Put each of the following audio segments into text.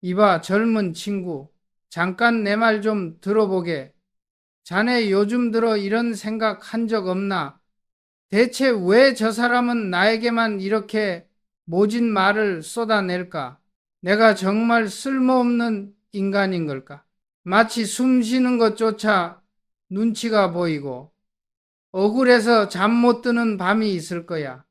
이봐, 젊은 친구. 잠깐 내 말 좀 들어보게. 자네 요즘 들어 이런 생각 한 적 없나? 대체 왜 저 사람은 나에게만 이렇게 모진 말을 쏟아낼까? 내가 정말 쓸모없는 인간인 걸까? 마치 숨 쉬는 것조차 눈치가 보이고 억울해서 잠 못 드는 밤이 있을 거야.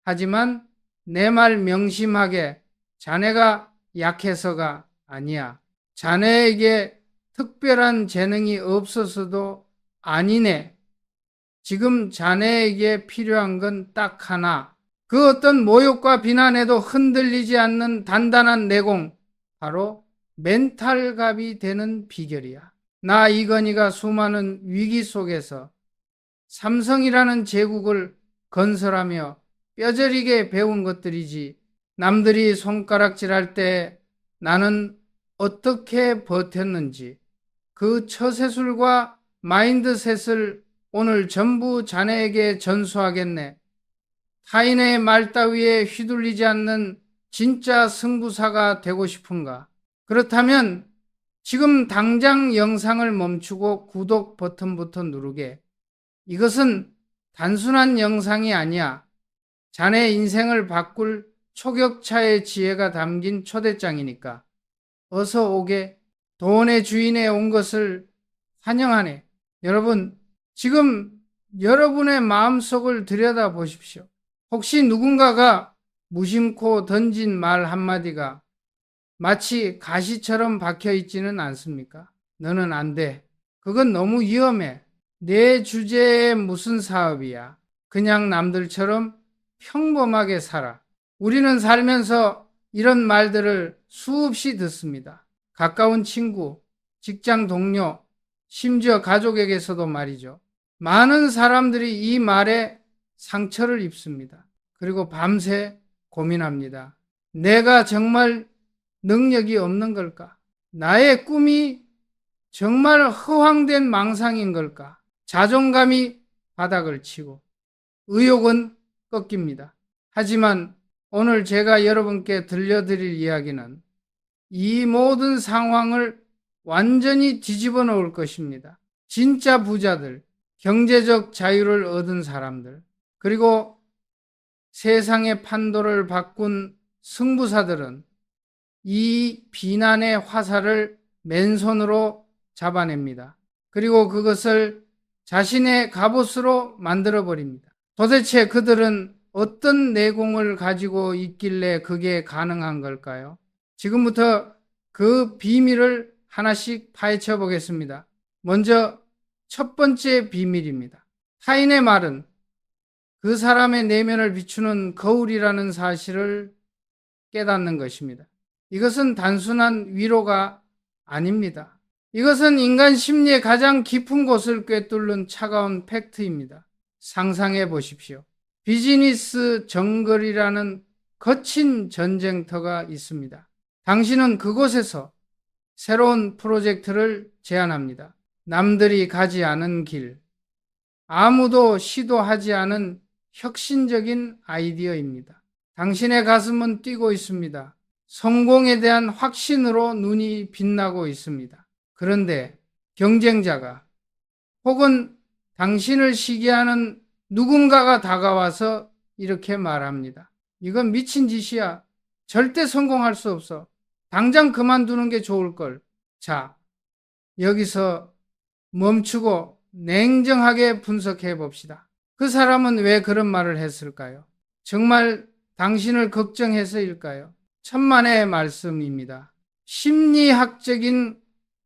하지만 내 말 명심하게. 자네가 약해서가 아니야. 자네에게 특별한 재능이 없어서도 아니네. 지금 자네에게 필요한 건 딱 하나. 그 어떤 모욕과 비난에도 흔들리지 않는 단단한 내공. 바로 멘탈갑이 되는 비결이야. 나 이건희가 수많은 위기 속에서 삼성이라는 제국을 건설하며 뼈저리게 배운 것들이지. 남들이 손가락질할 때 나는 어떻게 버텼는지 그 처세술과 마인드셋을 오늘 전부 자네에게 전수하겠네. 타인의 말 따위에 휘둘리지 않는 진짜 승부사가 되고 싶은가? 그렇다면 지금 당장 영상을 멈추고 구독 버튼부터 누르게. 이것은 단순한 영상이 아니야. 자네 인생을 바꿀 초격차의 지혜가 담긴 초대장이니까. 어서 오게. 돈의 주인에 온 것을 환영하네. 여러분, 지금 여러분의 마음속을 들여다보십시오. 혹시 누군가가 무심코 던진 말 한마디가 마치 가시처럼 박혀 있지는 않습니까? 너는 안 돼. 그건 너무 위험해. 내 주제에 무슨 사업이야. 그냥 남들처럼 평범하게 살아. 우리는 살면서 이런 말들을 수없이 듣습니다. 가까운 친구, 직장 동료, 심지어 가족에게서도 말이죠. 많은 사람들이 이 말에 상처를 입습니다. 그리고 밤새 고민합니다. 내가 정말 능력이 없는 걸까? 나의 꿈이 정말 허황된 망상인 걸까? 자존감이 바닥을 치고 의욕은 꺾입니다. 하지만 오늘 제가 여러분께 들려드릴 이야기는 이 모든 상황을 완전히 뒤집어 놓을 것입니다. 진짜 부자들, 경제적 자유를 얻은 사람들, 그리고 세상의 판도를 바꾼 승부사들은 이 비난의 화살을 맨손으로 잡아냅니다. 그리고 그것을 자신의 갑옷으로 만들어버립니다. 도대체 그들은 어떤 내공을 가지고 있길래 그게 가능한 걸까요? 지금부터 그 비밀을 하나씩 파헤쳐 보겠습니다. 먼저 첫 번째 비밀입니다. 타인의 말은 그 사람의 내면을 비추는 거울이라는 사실을 깨닫는 것입니다. 이것은 단순한 위로가 아닙니다. 이것은 인간 심리의 가장 깊은 곳을 꿰뚫는 차가운 팩트입니다. 상상해 보십시오. 비즈니스 정글이라는 거친 전쟁터가 있습니다. 당신은 그곳에서 새로운 프로젝트를 제안합니다. 남들이 가지 않은 길, 아무도 시도하지 않은 혁신적인 아이디어입니다. 당신의 가슴은 뛰고 있습니다. 성공에 대한 확신으로 눈이 빛나고 있습니다. 그런데 경쟁자가 혹은 당신을 시기하는 누군가가 다가와서 이렇게 말합니다. 이건 미친 짓이야. 절대 성공할 수 없어. 당장 그만두는 게 좋을걸. 자, 여기서 멈추고 냉정하게 분석해 봅시다. 그 사람은 왜 그런 말을 했을까요? 정말 당신을 걱정해서일까요? 천만의 말씀입니다. 심리학적인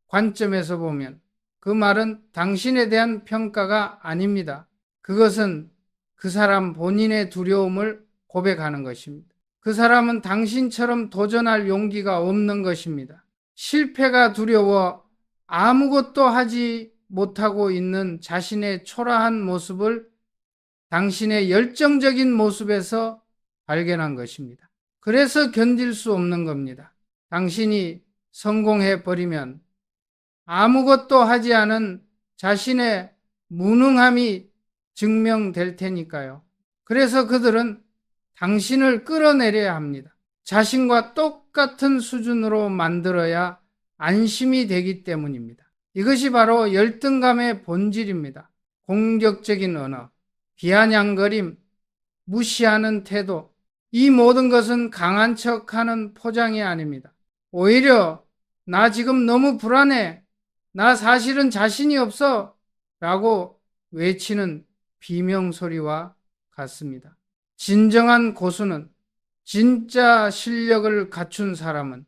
관점에서 보면 그 말은 당신에 대한 평가가 아닙니다. 그것은 그 사람 본인의 두려움을 고백하는 것입니다. 그 사람은 당신처럼 도전할 용기가 없는 것입니다. 실패가 두려워 아무것도 하지 못하고 있는 자신의 초라한 모습을 당신의 열정적인 모습에서 발견한 것입니다. 그래서 견딜 수 없는 겁니다. 당신이 성공해버리면 아무것도 하지 않은 자신의 무능함이 증명될 테니까요. 그래서 그들은 당신을 끌어내려야 합니다. 자신과 똑같은 수준으로 만들어야 안심이 되기 때문입니다. 이것이 바로 열등감의 본질입니다. 공격적인 언어, 비아냥거림, 무시하는 태도, 이 모든 것은 강한 척하는 포장이 아닙니다. 오히려 나 지금 너무 불안해, 나 사실은 자신이 없어 라고 외치는 비명소리와 같습니다. 진정한 고수는, 진짜 실력을 갖춘 사람은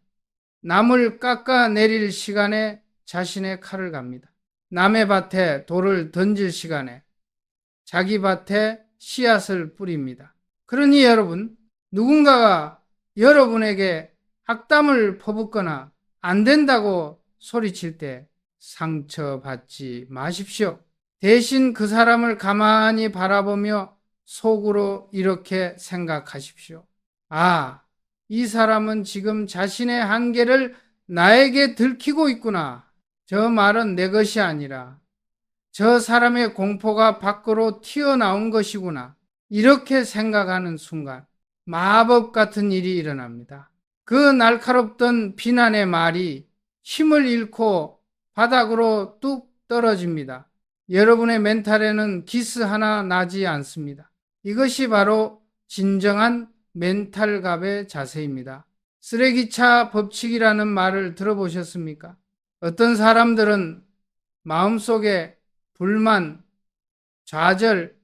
남을 깎아내릴 시간에 자신의 칼을 갑니다. 남의 밭에 돌을 던질 시간에 자기 밭에 씨앗을 뿌립니다. 그러니 여러분, 누군가가 여러분에게 악담을 퍼붓거나 안 된다고 소리칠 때 상처받지 마십시오. 대신 그 사람을 가만히 바라보며 속으로 이렇게 생각하십시오. 아, 이 사람은 지금 자신의 한계를 나에게 들키고 있구나. 저 말은 내 것이 아니라 저 사람의 공포가 밖으로 튀어나온 것이구나. 이렇게 생각하는 순간 마법 같은 일이 일어납니다. 그 날카롭던 비난의 말이 힘을 잃고 바닥으로 뚝 떨어집니다. 여러분의 멘탈에는 기스 하나 나지 않습니다. 이것이 바로 진정한 멘탈갑의 자세입니다. 쓰레기차 법칙이라는 말을 들어보셨습니까? 어떤 사람들은 마음속에 불만, 좌절,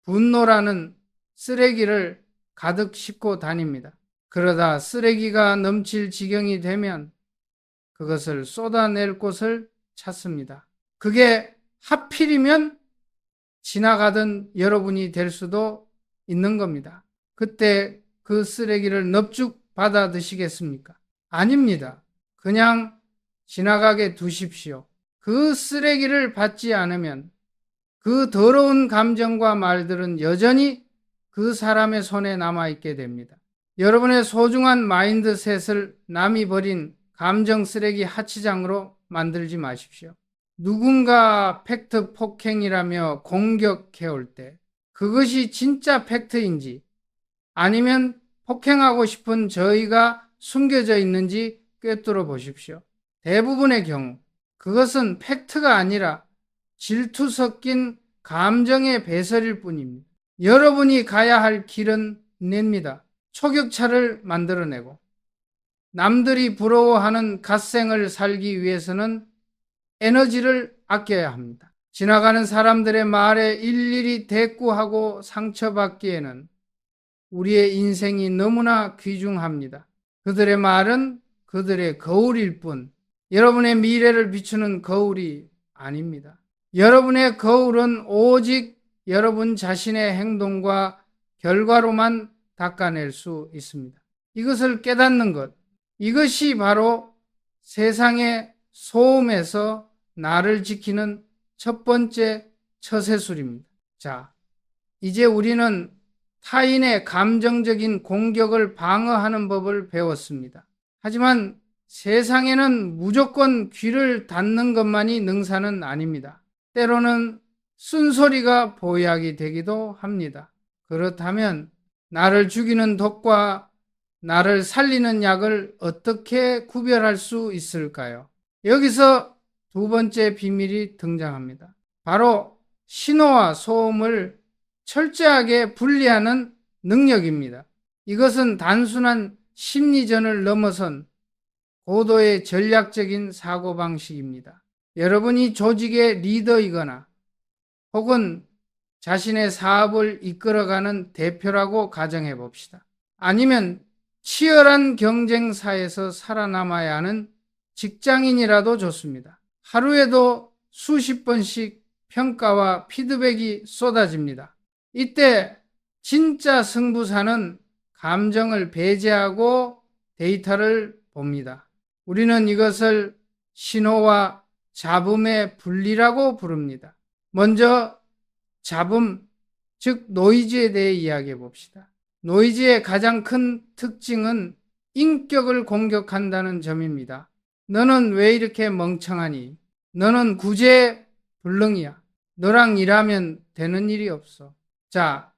분노라는 쓰레기를 가득 싣고 다닙니다. 그러다 쓰레기가 넘칠 지경이 되면 그것을 쏟아낼 곳을 찾습니다. 그게 하필이면 지나가던 여러분이 될 수도 있는 겁니다. 그때 그 쓰레기를 넙죽 받아 드시겠습니까? 아닙니다. 그냥 지나가게 두십시오. 그 쓰레기를 받지 않으면 그 더러운 감정과 말들은 여전히 그 사람의 손에 남아있게 됩니다. 여러분의 소중한 마인드셋을 남이 버린 감정 쓰레기 하치장으로 만들지 마십시오. 누군가 팩트 폭행이라며 공격해올 때 그것이 진짜 팩트인지 아니면 폭행하고 싶은 저희가 숨겨져 있는지 꿰뚫어 보십시오. 대부분의 경우 그것은 팩트가 아니라 질투 섞인 감정의 배설일 뿐입니다. 여러분이 가야 할 길은 냅니다. 초격차를 만들어내고 남들이 부러워하는 갓생을 살기 위해서는 에너지를 아껴야 합니다. 지나가는 사람들의 말에 일일이 대꾸하고 상처받기에는 우리의 인생이 너무나 귀중합니다. 그들의 말은 그들의 거울일 뿐 여러분의 미래를 비추는 거울이 아닙니다. 여러분의 거울은 오직 여러분 자신의 행동과 결과로만 닦아낼 수 있습니다. 이것을 깨닫는 것, 이것이 바로 세상의 소음에서 나를 지키는 첫 번째 처세술입니다. 자, 이제 우리는 타인의 감정적인 공격을 방어하는 법을 배웠습니다. 하지만 세상에는 무조건 귀를 닫는 것만이 능사는 아닙니다. 때로는 쓴소리가 보약이 되기도 합니다. 그렇다면 나를 죽이는 독과 나를 살리는 약을 어떻게 구별할 수 있을까요? 여기서 두 번째 비밀이 등장합니다. 바로 신호와 소음을 철저하게 분리하는 능력입니다. 이것은 단순한 심리전을 넘어선 고도의 전략적인 사고방식입니다. 여러분이 조직의 리더이거나 혹은 자신의 사업을 이끌어가는 대표라고 가정해 봅시다. 아니면 치열한 경쟁사에서 살아남아야 하는 직장인이라도 좋습니다. 하루에도 수십 번씩 평가와 피드백이 쏟아집니다. 이때 진짜 승부사는 감정을 배제하고 데이터를 봅니다. 우리는 이것을 신호와 잡음의 분리라고 부릅니다. 먼저 잡음, 즉 노이즈에 대해 이야기해 봅시다. 노이즈의 가장 큰 특징은 인격을 공격한다는 점입니다. 너는 왜 이렇게 멍청하니? 너는 구제불능이야. 너랑 일하면 되는 일이 없어. 자,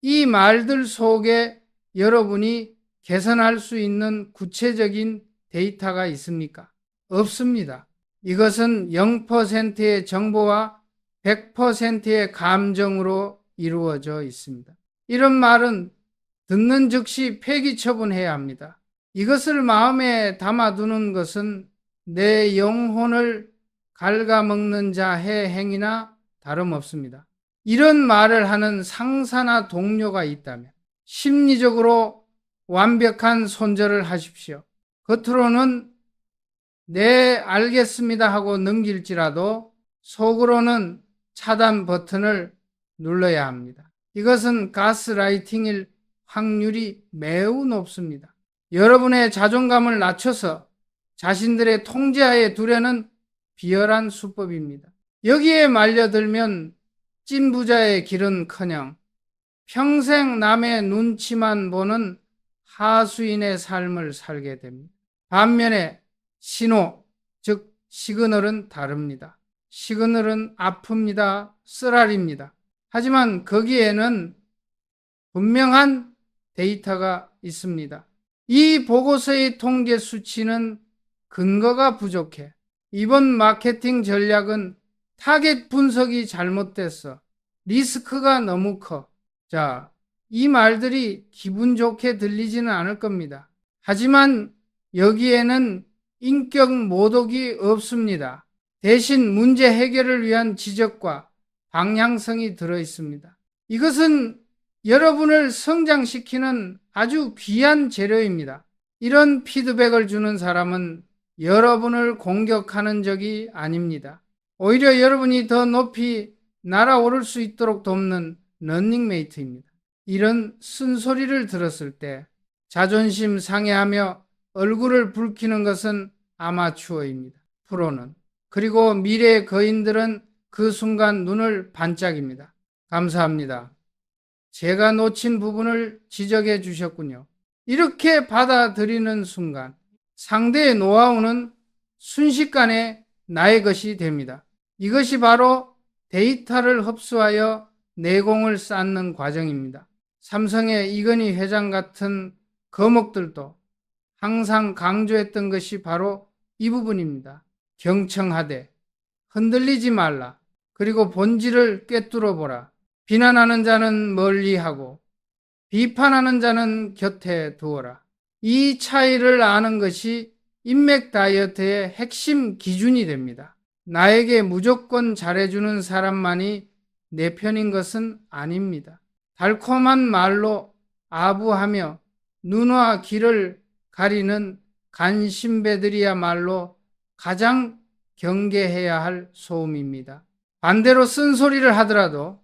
이 말들 속에 여러분이 개선할 수 있는 구체적인 데이터가 있습니까? 없습니다. 이것은 0%의 정보와 100%의 감정으로 이루어져 있습니다. 이런 말은 듣는 즉시 폐기 처분해야 합니다. 이것을 마음에 담아두는 것은 내 영혼을 갉아먹는 자의 행위나 다름없습니다. 이런 말을 하는 상사나 동료가 있다면 심리적으로 완벽한 손절을 하십시오. 겉으로는 네, 알겠습니다 하고 넘길지라도 속으로는 차단 버튼을 눌러야 합니다. 이것은 가스라이팅일 확률이 매우 높습니다. 여러분의 자존감을 낮춰서 자신들의 통제하에 두려는 비열한 수법입니다. 여기에 말려들면 찐부자의 길은커녕 평생 남의 눈치만 보는 하수인의 삶을 살게 됩니다. 반면에 신호, 즉 시그널은 다릅니다. 시그널은 아픕니다. 쓰라립니다. 하지만 거기에는 분명한 데이터가 있습니다. 이 보고서의 통계 수치는 근거가 부족해. 이번 마케팅 전략은 타겟 분석이 잘못됐어. 리스크가 너무 커. 자, 이 말들이 기분 좋게 들리지는 않을 겁니다. 하지만 여기에는 인격 모독이 없습니다. 대신 문제 해결을 위한 지적과 방향성이 들어있습니다. 이것은 여러분을 성장시키는 아주 귀한 재료입니다. 이런 피드백을 주는 사람은 여러분을 공격하는 적이 아닙니다. 오히려 여러분이 더 높이 날아오를 수 있도록 돕는 런닝메이트입니다. 이런 쓴소리를 들었을 때 자존심 상해하며 얼굴을 붉히는 것은 아마추어입니다. 프로는. 그리고 미래의 거인들은 그 순간 눈을 반짝입니다. 감사합니다. 제가 놓친 부분을 지적해 주셨군요. 이렇게 받아들이는 순간 상대의 노하우는 순식간에 나의 것이 됩니다. 이것이 바로 데이터를 흡수하여 내공을 쌓는 과정입니다. 삼성의 이건희 회장 같은 거목들도 항상 강조했던 것이 바로 이 부분입니다. 경청하되 흔들리지 말라. 그리고 본질을 꿰뚫어 보라. 비난하는 자는 멀리하고 비판하는 자는 곁에 두어라. 이 차이를 아는 것이 인맥 다이어트의 핵심 기준이 됩니다. 나에게 무조건 잘해주는 사람만이 내 편인 것은 아닙니다. 달콤한 말로 아부하며 눈과 귀를 가리는 간신배들이야말로 가장 경계해야 할 소음입니다. 반대로 쓴소리를 하더라도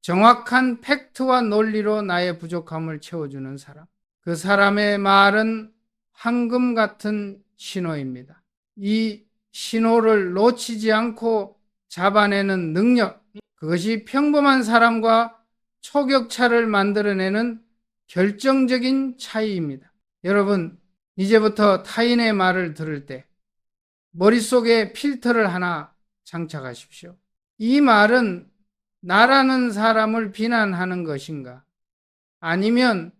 정확한 팩트와 논리로 나의 부족함을 채워주는 사람. 그 사람의 말은 황금 같은 신호입니다. 이 신호를 놓치지 않고 잡아내는 능력, 그것이 평범한 사람과 초격차를 만들어내는 결정적인 차이입니다. 여러분, 이제부터 타인의 말을 들을 때 머릿속에 필터를 하나 장착하십시오. 이 말은 나라는 사람을 비난하는 것인가? 아니면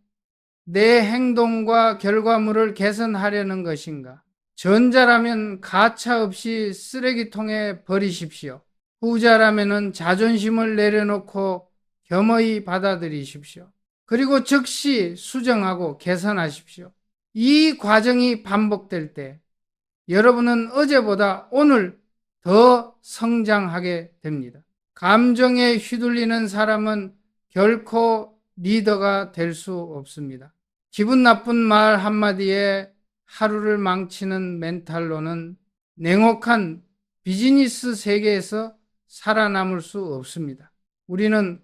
내 행동과 결과물을 개선하려는 것인가? 전자라면 가차없이 쓰레기통에 버리십시오. 후자라면 자존심을 내려놓고 겸허히 받아들이십시오. 그리고 즉시 수정하고 개선하십시오. 이 과정이 반복될 때 여러분은 어제보다 오늘 더 성장하게 됩니다. 감정에 휘둘리는 사람은 결코 리더가 될 수 없습니다. 기분 나쁜 말 한마디에 하루를 망치는 멘탈로는 냉혹한 비즈니스 세계에서 살아남을 수 없습니다. 우리는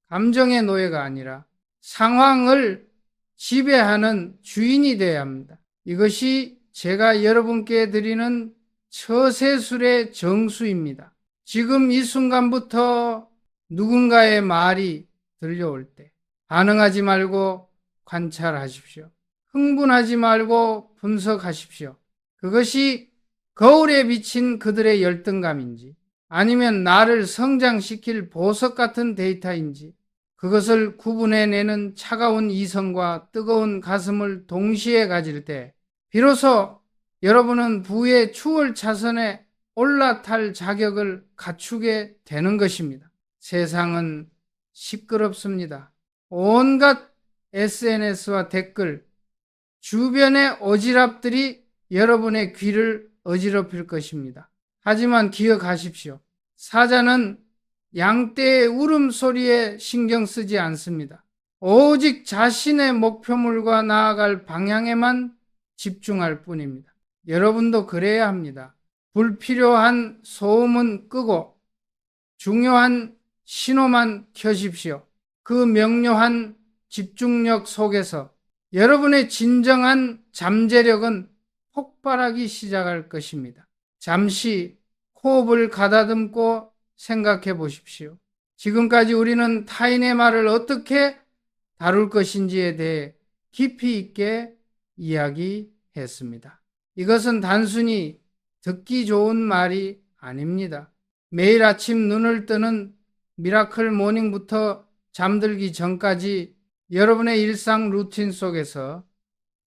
감정의 노예가 아니라 상황을 지배하는 주인이 되어야 합니다. 이것이 제가 여러분께 드리는 처세술의 정수입니다. 지금 이 순간부터 누군가의 말이 들려올 때 반응하지 말고 관찰하십시오. 흥분하지 말고 분석하십시오. 그것이 거울에 비친 그들의 열등감인지 아니면 나를 성장시킬 보석 같은 데이터인지 그것을 구분해내는 차가운 이성과 뜨거운 가슴을 동시에 가질 때 비로소 여러분은 부의 추월 차선에 올라탈 자격을 갖추게 되는 것입니다. 세상은 시끄럽습니다. 온갖 SNS와 댓글, 주변의 오지랖들이 여러분의 귀를 어지럽힐 것입니다. 하지만 기억하십시오. 사자는 양떼의 울음소리에 신경 쓰지 않습니다. 오직 자신의 목표물과 나아갈 방향에만 집중할 뿐입니다. 여러분도 그래야 합니다. 불필요한 소음은 끄고 중요한 신호만 켜십시오. 그 명료한 집중력 속에서 여러분의 진정한 잠재력은 폭발하기 시작할 것입니다. 잠시 호흡을 가다듬고 생각해 보십시오. 지금까지 우리는 타인의 말을 어떻게 다룰 것인지에 대해 깊이 있게 이야기했습니다. 이것은 단순히 듣기 좋은 말이 아닙니다. 매일 아침 눈을 뜨는 미라클 모닝부터 잠들기 전까지 여러분의 일상 루틴 속에서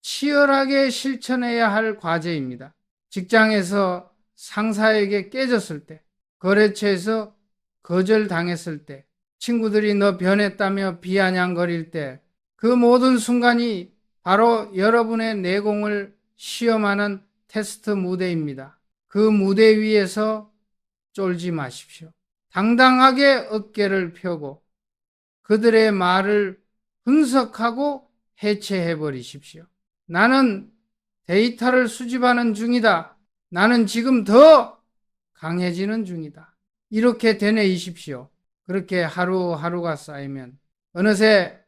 치열하게 실천해야 할 과제입니다. 직장에서 상사에게 깨졌을 때, 거래처에서 거절당했을 때, 친구들이 너 변했다며 비아냥거릴 때, 그 모든 순간이 바로 여러분의 내공을 시험하는 테스트 무대입니다. 그 무대 위에서 쫄지 마십시오. 당당하게 어깨를 펴고 그들의 말을 분석하고 해체해 버리십시오. 나는 데이터를 수집하는 중이다. 나는 지금 더 강해지는 중이다. 이렇게 되뇌이십시오. 그렇게 하루하루가 쌓이면 어느새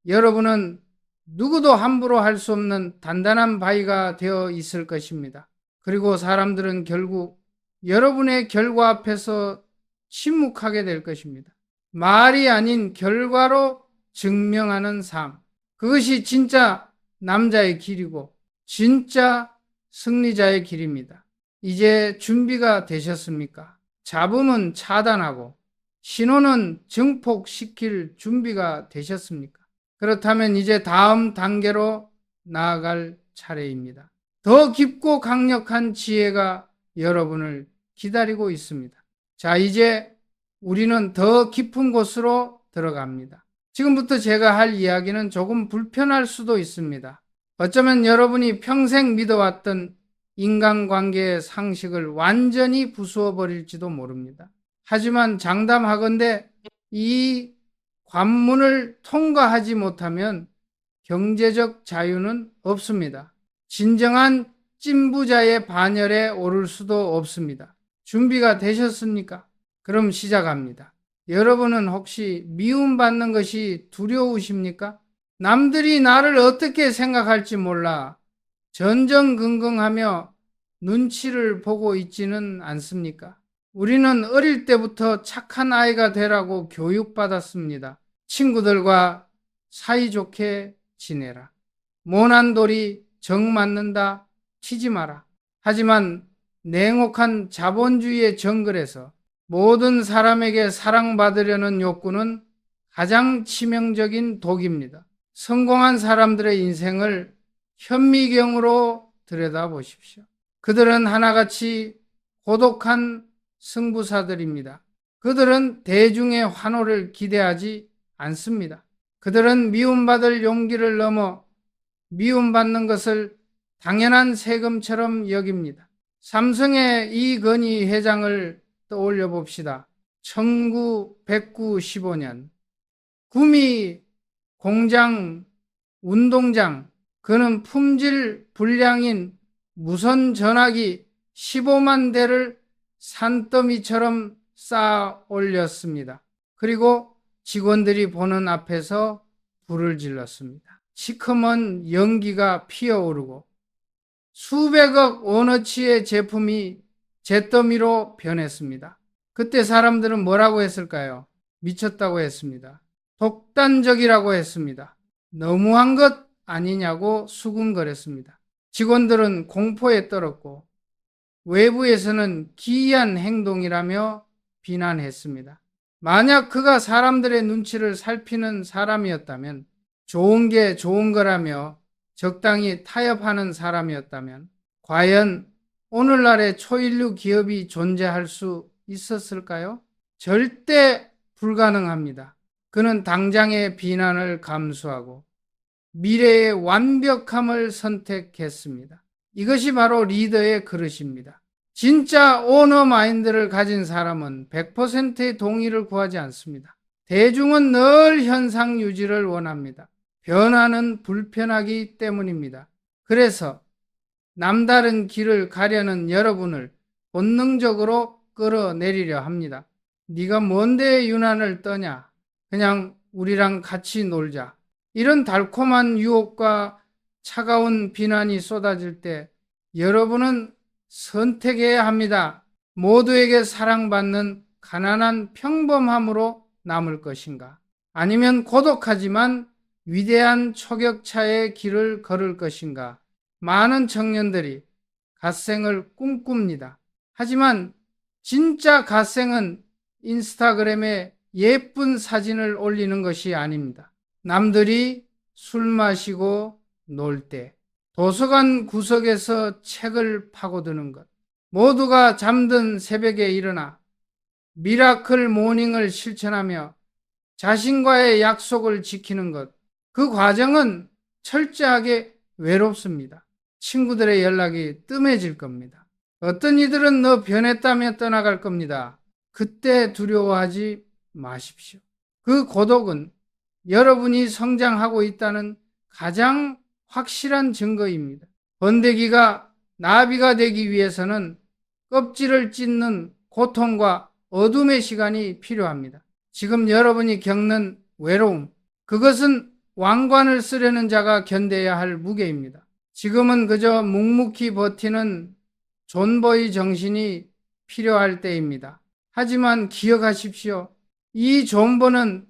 여러분은 누구도 함부로 할 수 없는 단단한 바위가 되어 있을 것입니다. 그리고 사람들은 결국 여러분의 결과 앞에서 침묵하게 될 것입니다. 말이 아닌 결과로 증명하는 삶. 그것이 진짜 남자의 길이고 진짜 승리자의 길입니다. 이제 준비가 되셨습니까? 잡음은 차단하고 신호는 증폭시킬 준비가 되셨습니까? 그렇다면 이제 다음 단계로 나아갈 차례입니다. 더 깊고 강력한 지혜가 여러분을 기다리고 있습니다. 자, 이제 우리는 더 깊은 곳으로 들어갑니다. 지금부터 제가 할 이야기는 조금 불편할 수도 있습니다. 어쩌면 여러분이 평생 믿어왔던 인간관계의 상식을 완전히 부수어 버릴지도 모릅니다. 하지만 장담하건대 이 관문을 통과하지 못하면 경제적 자유는 없습니다. 진정한 찐부자의 반열에 오를 수도 없습니다. 준비가 되셨습니까? 그럼 시작합니다. 여러분은 혹시 미움받는 것이 두려우십니까? 남들이 나를 어떻게 생각할지 몰라 전전긍긍하며 눈치를 보고 있지는 않습니까? 우리는 어릴 때부터 착한 아이가 되라고 교육받았습니다. 친구들과 사이좋게 지내라. 모난 돌이 정 맞는다. 튀지 마라. 하지만 냉혹한 자본주의의 정글에서 모든 사람에게 사랑받으려는 욕구는 가장 치명적인 독입니다. 성공한 사람들의 인생을 현미경으로 들여다보십시오. 그들은 하나같이 고독한 승부사들입니다. 그들은 대중의 환호를 기대하지 않습니다. 그들은 미움받을 용기를 넘어 미움받는 것을 당연한 세금처럼 여깁니다. 삼성의 이건희 회장을 떠올려 봅시다. 1915년 구미 공장 운동장, 그는 품질 불량인 무선 전화기 15만 대를 산더미처럼 쌓아 올렸습니다. 그리고 직원들이 보는 앞에서 불을 질렀습니다. 시커먼 연기가 피어오르고 수백억 원어치의 제품이 잿더미로 변했습니다. 그때 사람들은 뭐라고 했을까요? 미쳤다고 했습니다. 독단적이라고 했습니다. 너무한 것 아니냐고 수군거렸습니다. 직원들은 공포에 떨었고 외부에서는 기이한 행동이라며 비난했습니다. 만약 그가 사람들의 눈치를 살피는 사람이었다면, 좋은 게 좋은 거라며 적당히 타협하는 사람이었다면, 과연 오늘날의 초인류 기업이 존재할 수 있었을까요? 절대 불가능합니다. 그는 당장의 비난을 감수하고 미래의 완벽함을 선택했습니다. 이것이 바로 리더의 그릇입니다. 진짜 오너 마인드를 가진 사람은 100%의 동의를 구하지 않습니다. 대중은 늘 현상 유지를 원합니다. 변화는 불편하기 때문입니다. 그래서 남다른 길을 가려는 여러분을 본능적으로 끌어내리려 합니다. 네가 뭔데 유난을 떠냐? 그냥 우리랑 같이 놀자. 이런 달콤한 유혹과 차가운 비난이 쏟아질 때 여러분은 선택해야 합니다. 모두에게 사랑받는 가난한 평범함으로 남을 것인가? 아니면 고독하지만 위대한 초격차의 길을 걸을 것인가? 많은 청년들이 갓생을 꿈꿉니다. 하지만 진짜 갓생은 인스타그램에 예쁜 사진을 올리는 것이 아닙니다. 남들이 술 마시고 놀 때, 도서관 구석에서 책을 파고드는 것, 모두가 잠든 새벽에 일어나 미라클 모닝을 실천하며 자신과의 약속을 지키는 것, 그 과정은 철저하게 외롭습니다. 친구들의 연락이 뜸해질 겁니다. 어떤 이들은 너 변했다며 떠나갈 겁니다. 그때 두려워하지 마십시오. 그 고독은 여러분이 성장하고 있다는 가장 확실한 증거입니다. 번데기가 나비가 되기 위해서는 껍질을 찢는 고통과 어둠의 시간이 필요합니다. 지금 여러분이 겪는 외로움, 그것은 왕관을 쓰려는 자가 견뎌야 할 무게입니다. 지금은 그저 묵묵히 버티는 존버의 정신이 필요할 때입니다. 하지만 기억하십시오. 이 존버는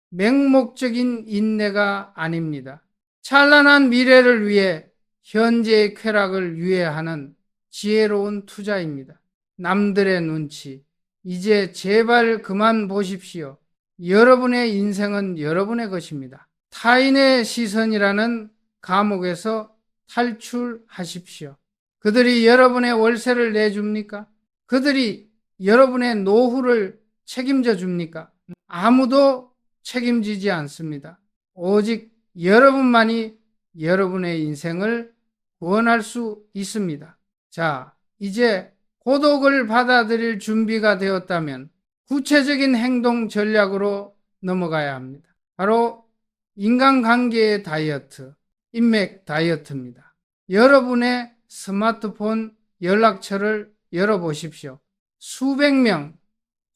맹목적인 인내가 아닙니다. 찬란한 미래를 위해 현재의 쾌락을 유예하는 지혜로운 투자입니다. 남들의 눈치, 이제 제발 그만 보십시오. 여러분의 인생은 여러분의 것입니다. 타인의 시선이라는 감옥에서 탈출하십시오. 그들이 여러분의 월세를 내줍니까? 그들이 여러분의 노후를 책임져 줍니까? 아무도 책임지지 않습니다. 오직 여러분만이 여러분의 인생을 구원할 수 있습니다. 자, 이제 고독을 받아들일 준비가 되었다면 구체적인 행동 전략으로 넘어가야 합니다. 바로 인간관계의 다이어트, 인맥 다이어트입니다. 여러분의 스마트폰 연락처를 열어보십시오. 수백 명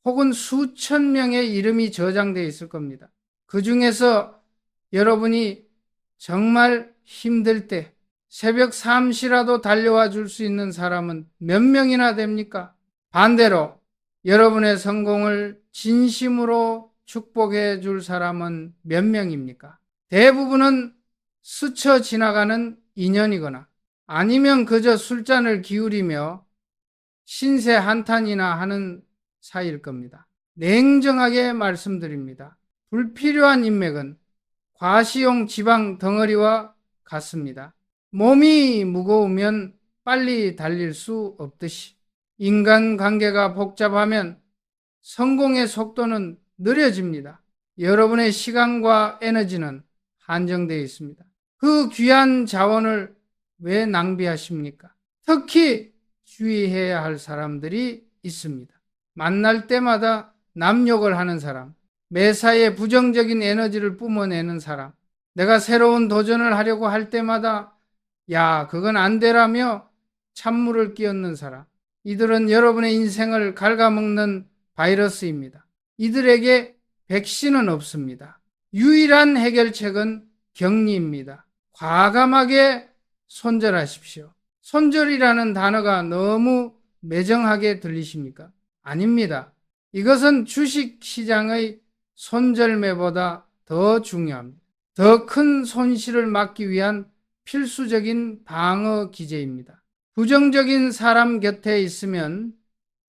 혹은 수천 명의 이름이 저장되어 있을 겁니다. 그 중에서 여러분이 정말 힘들 때 새벽 3시라도 달려와 줄 수 있는 사람은 몇 명이나 됩니까? 반대로 여러분의 성공을 진심으로 축복해 줄 사람은 몇 명입니까? 대부분은 스쳐 지나가는 인연이거나 아니면 그저 술잔을 기울이며 신세 한탄이나 하는 사이일 겁니다. 냉정하게 말씀드립니다. 불필요한 인맥은 과시용 지방 덩어리와 같습니다. 몸이 무거우면 빨리 달릴 수 없듯이 인간관계가 복잡하면 성공의 속도는 느려집니다. 여러분의 시간과 에너지는 한정되어 있습니다. 그 귀한 자원을 왜 낭비하십니까? 특히 주의해야 할 사람들이 있습니다. 만날 때마다 남욕을 하는 사람, 매사에 부정적인 에너지를 뿜어내는 사람, 내가 새로운 도전을 하려고 할 때마다 야, 그건 안 되라며 찬물을 끼얹는 사람, 이들은 여러분의 인생을 갉아먹는 바이러스입니다. 이들에게 백신은 없습니다. 유일한 해결책은 격리입니다. 과감하게 손절하십시오. 손절이라는 단어가 너무 매정하게 들리십니까? 아닙니다. 이것은 주식시장의 손절매보다 더 중요합니다. 더 큰 손실을 막기 위한 필수적인 방어 기제입니다. 부정적인 사람 곁에 있으면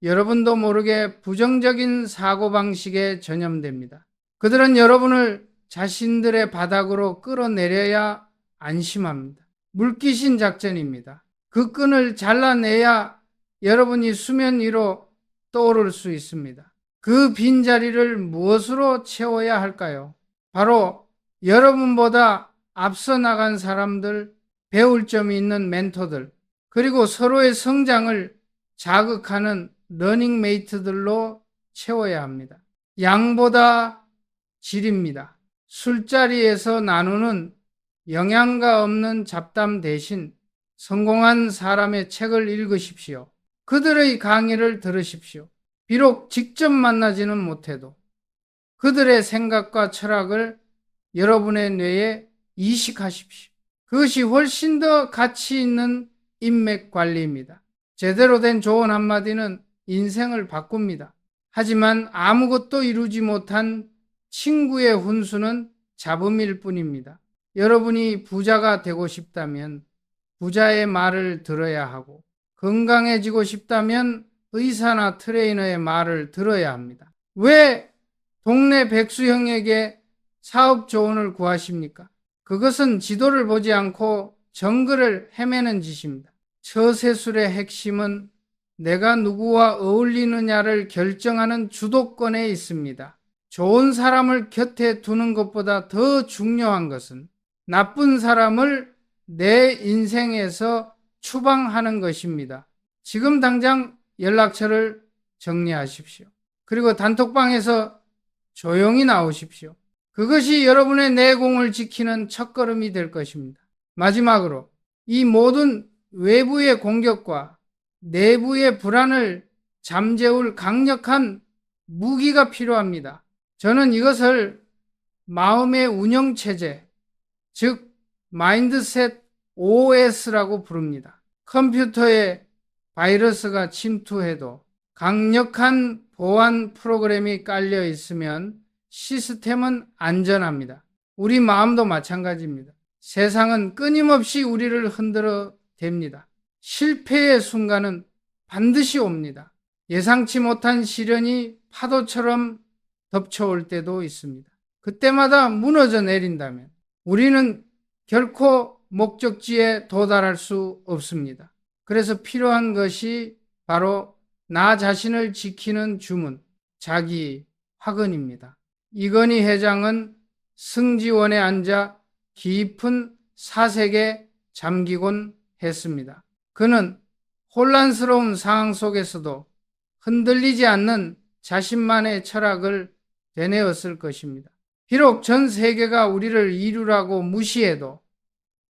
여러분도 모르게 부정적인 사고방식에 전염됩니다. 그들은 여러분을 자신들의 바닥으로 끌어내려야 안심합니다. 물귀신 작전입니다. 그 끈을 잘라내야 여러분이 수면 위로 떠오를 수 있습니다. 그 빈자리를 무엇으로 채워야 할까요? 바로 여러분보다 앞서 나간 사람들, 배울 점이 있는 멘토들, 그리고 서로의 성장을 자극하는 러닝메이트들로 채워야 합니다. 양보다 질입니다. 술자리에서 나누는 영양가 없는 잡담 대신 성공한 사람의 책을 읽으십시오. 그들의 강의를 들으십시오. 비록 직접 만나지는 못해도 그들의 생각과 철학을 여러분의 뇌에 이식하십시오. 그것이 훨씬 더 가치 있는 인맥 관리입니다. 제대로 된 조언 한마디는 인생을 바꿉니다. 하지만 아무것도 이루지 못한 친구의 훈수는 잡음일 뿐입니다. 여러분이 부자가 되고 싶다면 부자의 말을 들어야 하고, 건강해지고 싶다면 의사나 트레이너의 말을 들어야 합니다. 왜 동네 백수형에게 사업 조언을 구하십니까? 그것은 지도를 보지 않고 정글을 헤매는 짓입니다. 처세술의 핵심은 내가 누구와 어울리느냐를 결정하는 주도권에 있습니다. 좋은 사람을 곁에 두는 것보다 더 중요한 것은 나쁜 사람을 내 인생에서 추방하는 것입니다. 지금 당장 연락처를 정리하십시오. 그리고 단톡방에서 조용히 나오십시오. 그것이 여러분의 내공을 지키는 첫걸음이 될 것입니다. 마지막으로 이 모든 외부의 공격과 내부의 불안을 잠재울 강력한 무기가 필요합니다. 저는 이것을 마음의 운영체제, 즉 마인드셋 OS라고 부릅니다. 컴퓨터에 바이러스가 침투해도 강력한 보안 프로그램이 깔려 있으면 시스템은 안전합니다. 우리 마음도 마찬가지입니다. 세상은 끊임없이 우리를 흔들어 댑니다. 실패의 순간은 반드시 옵니다. 예상치 못한 시련이 파도처럼 덮쳐올 때도 있습니다. 그때마다 무너져 내린다면 우리는 결코 목적지에 도달할 수 없습니다. 그래서 필요한 것이 바로 나 자신을 지키는 주문, 자기 화근입니다. 이건희 회장은 승지원에 앉아 깊은 사색에 잠기곤 했습니다. 그는 혼란스러운 상황 속에서도 흔들리지 않는 자신만의 철학을 되뇌었을 것입니다. 비록 전 세계가 우리를 이루라고 무시해도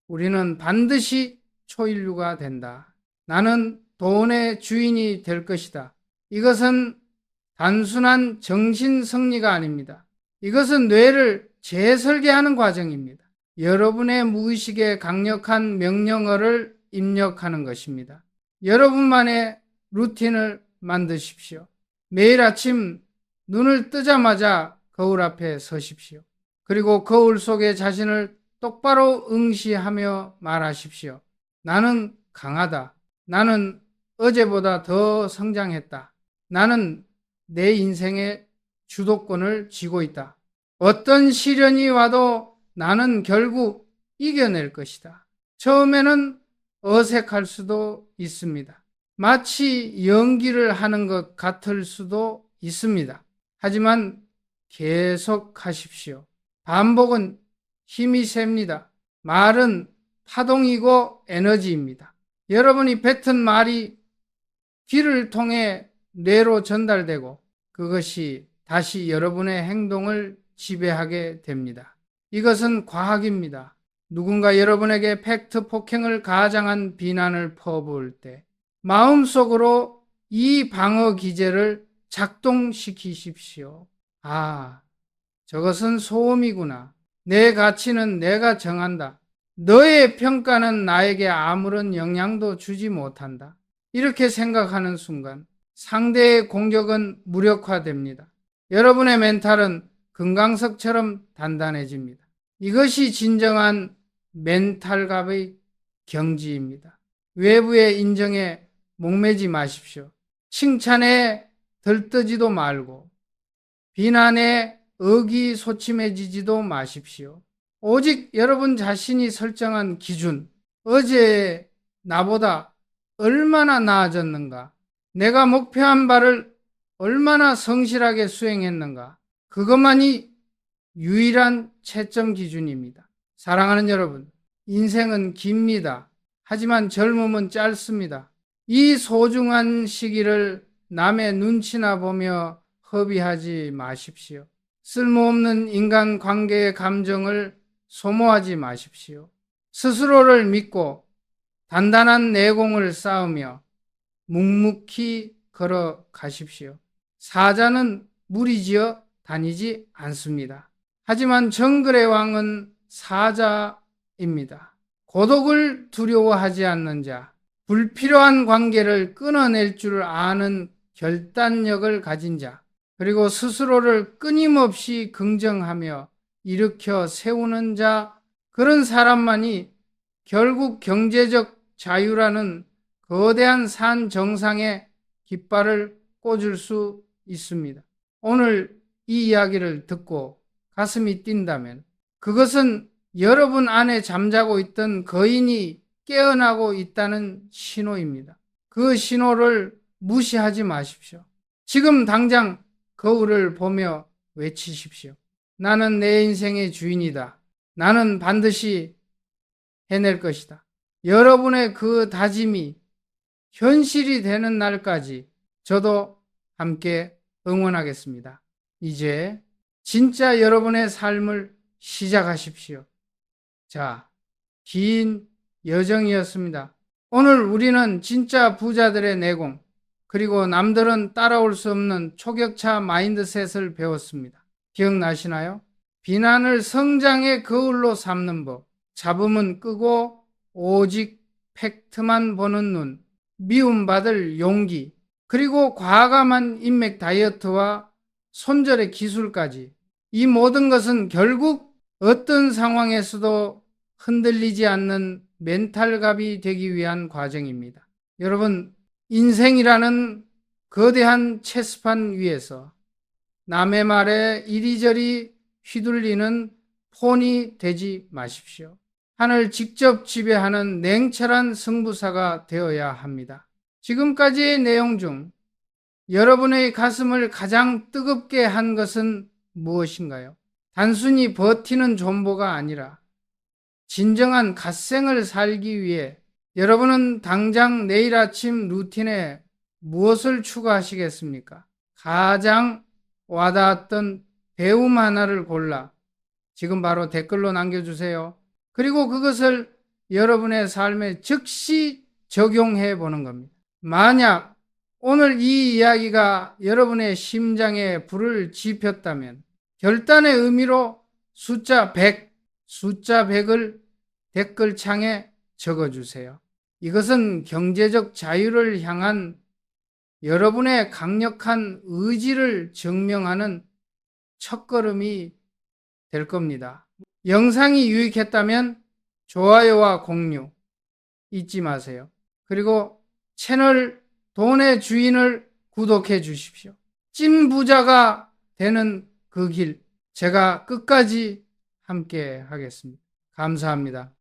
우리는 반드시 초인류가 된다. 나는 돈의 주인이 될 것이다. 이것은 단순한 정신 승리가 아닙니다. 이것은 뇌를 재설계하는 과정입니다. 여러분의 무의식에 강력한 명령어를 입력하는 것입니다. 여러분만의 루틴을 만드십시오. 매일 아침 눈을 뜨자마자 거울 앞에 서십시오. 그리고 거울 속에 자신을 똑바로 응시하며 말하십시오. 나는 강하다. 나는 어제보다 더 성장했다. 나는 내 인생의 주도권을 쥐고 있다. 어떤 시련이 와도 나는 결국 이겨낼 것이다. 처음에는 어색할 수도 있습니다. 마치 연기를 하는 것 같을 수도 있습니다. 하지만 계속하십시오. 반복은 힘이 셉니다. 말은 파동이고 에너지입니다. 여러분이 뱉은 말이 귀를 통해 뇌로 전달되고 그것이 다시 여러분의 행동을 지배하게 됩니다. 이것은 과학입니다. 누군가 여러분에게 팩트 폭행을 가장한 비난을 퍼부을 때 마음속으로 이 방어 기제를 작동시키십시오. 아, 저것은 소음이구나. 내 가치는 내가 정한다. 너의 평가는 나에게 아무런 영향도 주지 못한다. 이렇게 생각하는 순간 상대의 공격은 무력화됩니다. 여러분의 멘탈은 금강석처럼 단단해집니다. 이것이 진정한 멘탈갑의 경지입니다. 외부의 인정에 목매지 마십시오. 칭찬에 들뜨지도 말고 비난에 의기소침해지지도 마십시오. 오직 여러분 자신이 설정한 기준, 어제 나보다 얼마나 나아졌는가, 내가 목표한 바를 얼마나 성실하게 수행했는가, 그것만이 유일한 채점 기준입니다. 사랑하는 여러분, 인생은 깁니다. 하지만 젊음은 짧습니다. 이 소중한 시기를 남의 눈치나 보며 허비하지 마십시오. 쓸모없는 인간관계의 감정을 소모하지 마십시오. 스스로를 믿고 단단한 내공을 쌓으며 묵묵히 걸어가십시오. 사자는 무리지어 다니지 않습니다. 하지만 정글의 왕은 사자입니다. 고독을 두려워하지 않는 자, 불필요한 관계를 끊어낼 줄 아는 결단력을 가진 자, 그리고 스스로를 끊임없이 긍정하며 일으켜 세우는 자, 그런 사람만이 결국 경제적 자유라는 거대한 산 정상에 깃발을 꽂을 수 있습니다. 오늘 이 이야기를 듣고 가슴이 뛴다면 그것은 여러분 안에 잠자고 있던 거인이 깨어나고 있다는 신호입니다. 그 신호를 무시하지 마십시오. 지금 당장 거울을 보며 외치십시오. 나는 내 인생의 주인이다. 나는 반드시 해낼 것이다. 여러분의 그 다짐이 현실이 되는 날까지 저도 함께 응원하겠습니다. 이제 진짜 여러분의 삶을 시작하십시오. 자, 긴 여정이었습니다. 오늘 우리는 진짜 부자들의 내공, 그리고 남들은 따라올 수 없는 초격차 마인드셋을 배웠습니다. 기억나시나요? 비난을 성장의 거울로 삼는 법, 잡음은 끄고 오직 팩트만 보는 눈, 미움받을 용기, 그리고 과감한 인맥 다이어트와 손절의 기술까지, 이 모든 것은 결국 어떤 상황에서도 흔들리지 않는 멘탈갑이 되기 위한 과정입니다. 여러분, 인생이라는 거대한 체스판 위에서 남의 말에 이리저리 휘둘리는 폰이 되지 마십시오. 하늘 직접 지배하는 냉철한 승부사가 되어야 합니다. 지금까지의 내용 중 여러분의 가슴을 가장 뜨겁게 한 것은 무엇인가요? 단순히 버티는 존버가 아니라 진정한 갓생을 살기 위해 여러분은 당장 내일 아침 루틴에 무엇을 추가하시겠습니까? 가장 와닿았던 배움 하나를 골라 지금 바로 댓글로 남겨주세요. 그리고 그것을 여러분의 삶에 즉시 적용해 보는 겁니다. 만약 오늘 이 이야기가 여러분의 심장에 불을 지폈다면 결단의 의미로 숫자 100을 댓글창에 적어주세요. 이것은 경제적 자유를 향한 여러분의 강력한 의지를 증명하는 첫걸음이 될 겁니다. 영상이 유익했다면 좋아요와 공유 잊지 마세요. 그리고 채널 돈의 주인을 구독해 주십시오. 찐 부자가 되는 그 길, 제가 끝까지 함께 하겠습니다. 감사합니다.